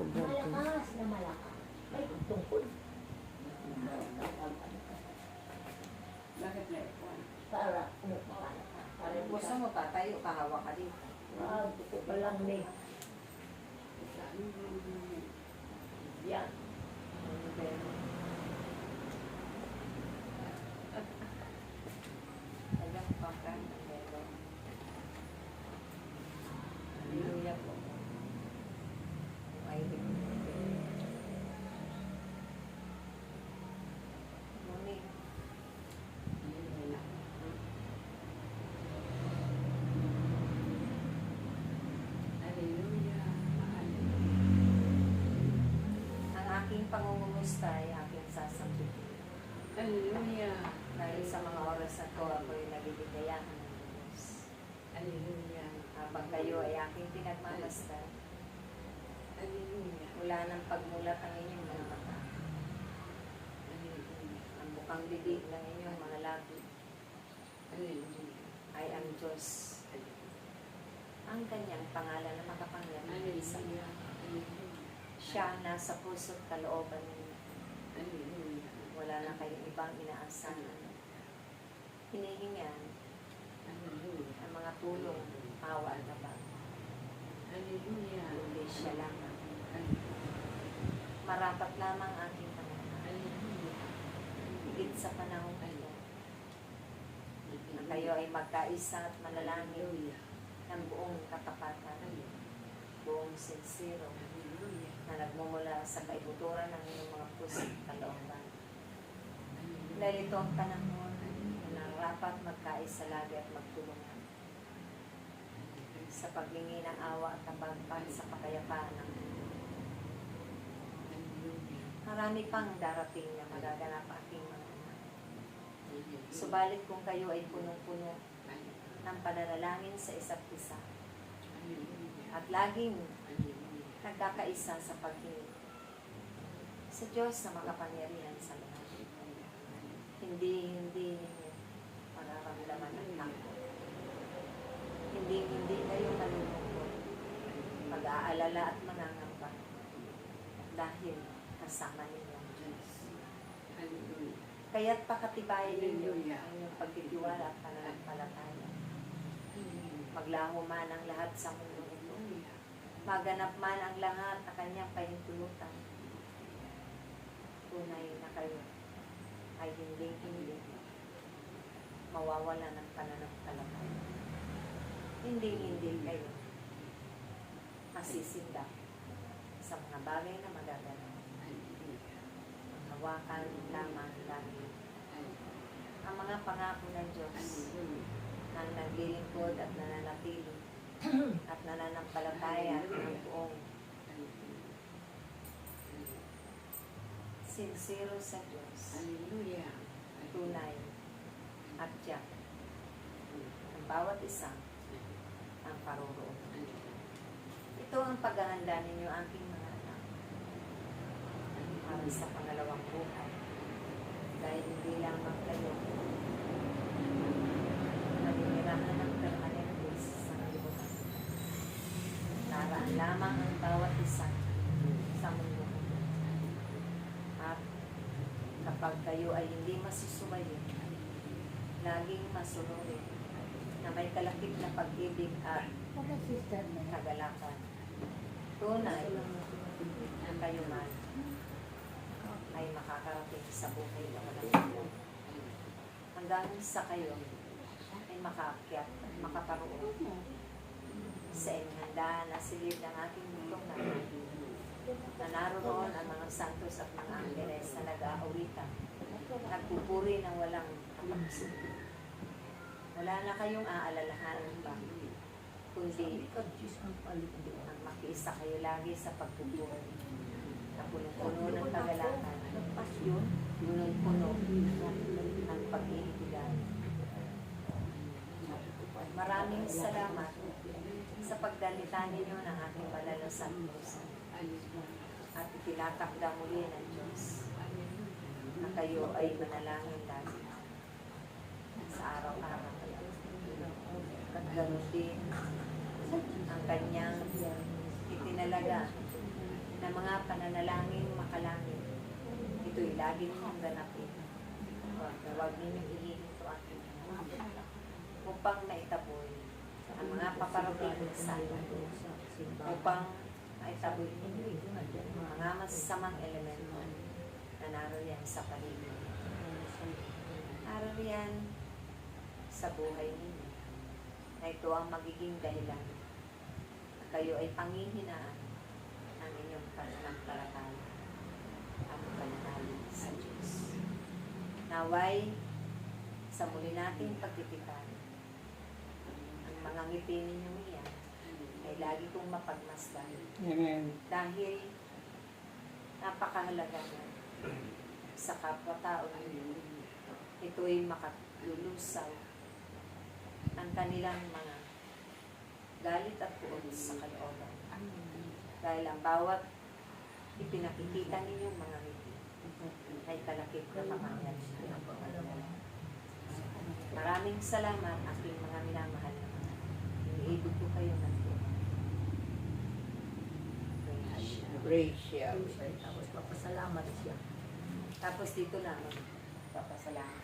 Malakas na malakas. Ay, tungkol. Bakit na ikaw? Para, Gusto mo tatayo, kahawa ka dito. gusto ko lang ni. Yan. Talagang pagka ng meron. Hallelujah po. Ay, morning. Ang aking pangungumusta ay aking sasambutin. Hallelujah. Dahil sa mga oras na to, ako'y nabibigayan ng Diyos. Hallelujah. Habang kayo ay aking pinagmamasdan, Hallelujah. wala nang pagmulat ang inyong mga mata. Hallelujah. Ang bukang bibig ng inyong mga labi Hallelujah. ay ang Diyos. Ang kanyang pangalan na makapangyarihan sa iyo. Hallelujah. Siya ang nasa puso't kalooban ninyo. Hallelujah. Wala na kayong ibang inaasahan. Hinihingan Hallelujah. ang mga tulong, awa at abang. Hallelujah. Kundi siya lamang. Hallelujah. Marapat lamang ating Panginoon. Hallelujah. Higit sa panahon ito, na kayo ay magkaisa at manalangin ng buong katapatan, buong sincero, na nagmumula sa kaibuturan ng inyong mga puso at kalooban. Dahil ito ang panahon na rapat magkaisa lagi at magtulungan sa paglingi ng awa at tabang para sa kapayapaan ng mundo. Marami pang darating na magaganap aking mga anak. Subalit kung kayo ay punong-puno ng pananalangin sa isa't isa at laging nagkakaisa sa paghingi sa Diyos na makapangyarihan sa lahat. Hindi ninyo mararamdaman ang takot. Hindi kayo malulungkot, mag-aalala at mangangamba dahil kasama ninyo ang Diyos. Kaya't pakatibayin ninyo ang inyong pagtitiwala at pananampalataya. Maglaho man ang lahat sa mundo ito. Maganap man ang lahat na kanyang pahintulutan. Tunay na kayo ay hindi mawawala ng pananampalataya. Hindi kayo masisindak sa mga bagay na magaganap. Ang hawakan lamang lagi ang mga pangako ng Diyos na naglilingkod at nananatili at nananampalataya ng buong sincero sa Diyos, Hallelujah. tunay at tiyak. Ang bawat isa ang paruroonan. Ito ang paghahanda ninyo, aking mga anak, para sa pangalawang buhay. Dahil hindi lamang kayo naninirahan ng permanentes sa kalibutan. Naraan lamang ang bawat isa sa mundo. At kapag kayo ay hindi masusubayin, laging masunurin na may kalakip na pag-ibig at kagalakan. Tunay na kayo man ay makakarating sa buhay na walang hanggan. Hanggang sa kayo ay makaakyat at makaparoon sa inihanda na silid ng ating butong na naroon ang mga santos at mga angeles na nag-aawitan, nagpupuri ng walang kapaksin. Wala na kayong aalalahanan pa, kundi ang makiisa kayo lagi sa pagpupuri na punong-puno ng kagalakan, punong-puno ng pag-iibigan. Maraming salamat sa pagdalita ninyo ng aking banal na santos at itinatakda muli ng Diyos na kayo ay manalangin lagi sa araw-araw. At ganoon din ang kanyang itinalaga na mga pananalangin makalangit. Ito'y lagi ninyong ganapin. Huwag ninyong ihihinto ang inyong mga upang maitaboy ang mga paparating na sana, upang maitaboy ninyo ang mga masasamang elemento na naroon sa paligid. Naroon yan sa buhay ninyo, na ito ang magiging dahilan na kayo ay panghihinaan ng inyong pananampalataya at pananalig sa Diyos. Naway, sa muli nating pagtitipan, ang mga ngiti ninyong iyan ay lagi kong mapagmasdan. Amen. Dahil napakahalaga na sa kapwa-tao ninyo, ito'y makalulusaw ang kanilang mga galit at puot sa kalooban. Dahil ang bawat ipinakikita ninyong mga ngiti ay kalakip na kapangyarihan. Maraming salamat, aking mga minamahal na mga. Iniibig ko kayo ng Tuhan. Praise siya. Tapos papasalamat siya. Tapos dito naman, papasalamat.